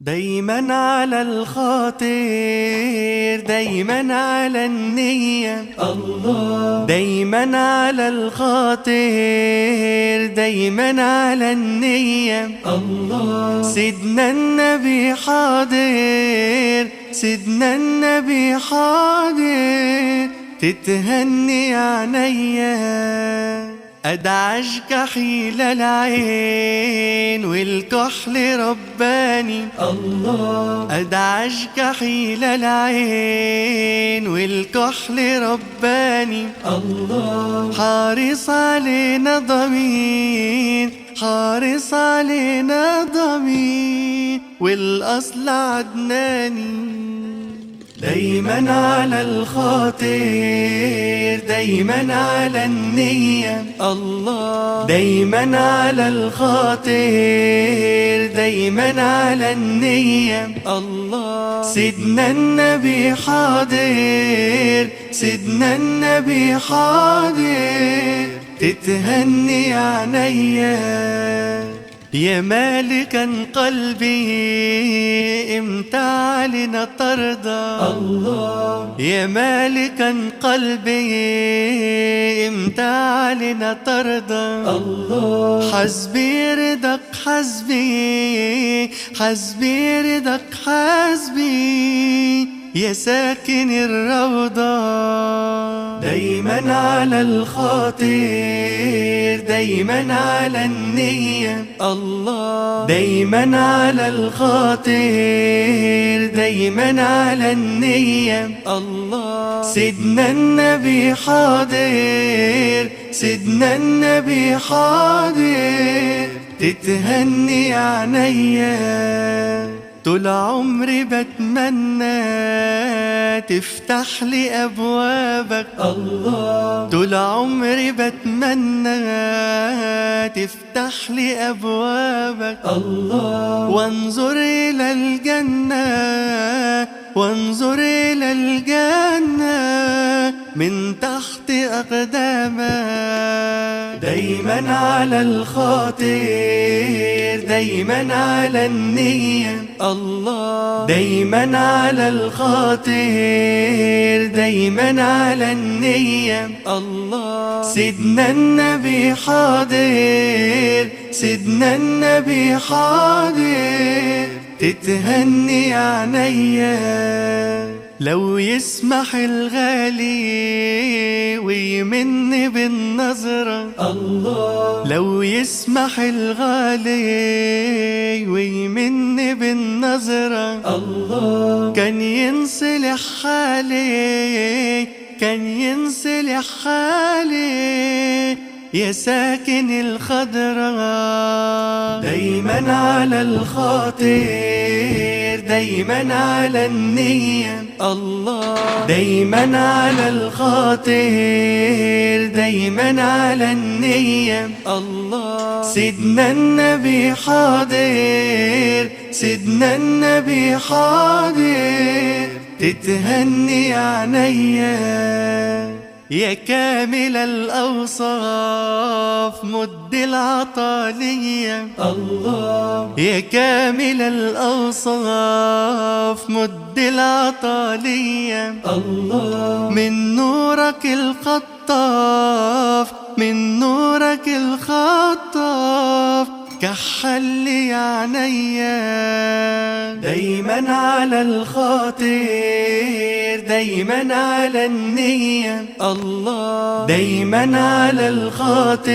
دايما على الخاطر، دايما على النية، الله. دايما على الخاطر، دايما على النية، الله. سيدنا النبي حاضر، سيدنا النبي حاضر، تتهني عينيا. أدعج كحيل العين والكحل رباني، الله. أدعج كحيل العين والكحل رباني، الله. حارس علينا ضمين، حارس علينا ضمين، والأصل عدناني. دايما على الخاطر، دايما على النية، الله. دايما على الخاطر، دايما على النية، الله. سيدنا النبي حاضر، سيدنا النبي حاضر، تتهني عينيا. يا مالكا قلبي امتى علينا ترضى، الله. يا مالكا قلبي امتى علينا ترضى، الله. حسبي رضاك حسبي، حسبي رضاك حسبي، يا ساكن الروضة. دايما على الخاطر، دايما على النية، الله. دايما على الخاطر، دايما على النية، الله. سيدنا النبي حاضر، سيدنا النبي حاضر، تتهني عينيا. طول عمري بتمنى تفتح لي أبوابك، الله. طول عمري بتمنى تفتح لي أبوابك، الله. وانظر إلى الجنة، وانظر إلى الجنة من تحت أقدامك. دايما على الخاطر، دايما على النية، الله. دايما على الخاطر، دايما على النية، الله. سيدنا النبي حاضر، سيدنا النبي حاضر، تتهني عينيا. لو يسمح الغالي ويمن بالنظرة، الله. لو يسمح الغالي ويمن بالنظرة، الله. كان ينصلح حالي، كان ينصلح حالي، يا ساكن الخضرة. دايما على الخاطر، دايما على النية، الله. دايما على الخاطر، دايما على النية، الله. سيدنا النبي حاضر، سيدنا النبي حاضر، تتهني عينيا. يا كامل الأوصاف مد العطالية، الله. يا كامل الأوصاف مد العطالية، الله. من نورك الخطاف، من نورك الخطاف، كحل لي عينيا. دايما على الخاطر، دايما على النية، الله. دايما على الخاطر،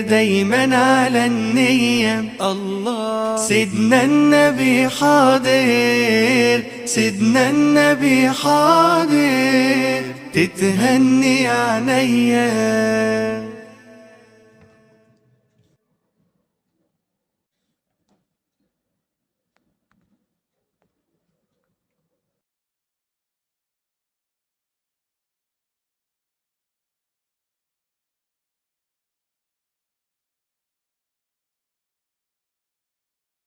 دايما على النية، الله. سيدنا النبي حاضر، سيدنا النبي حاضر، تتهني عينيا.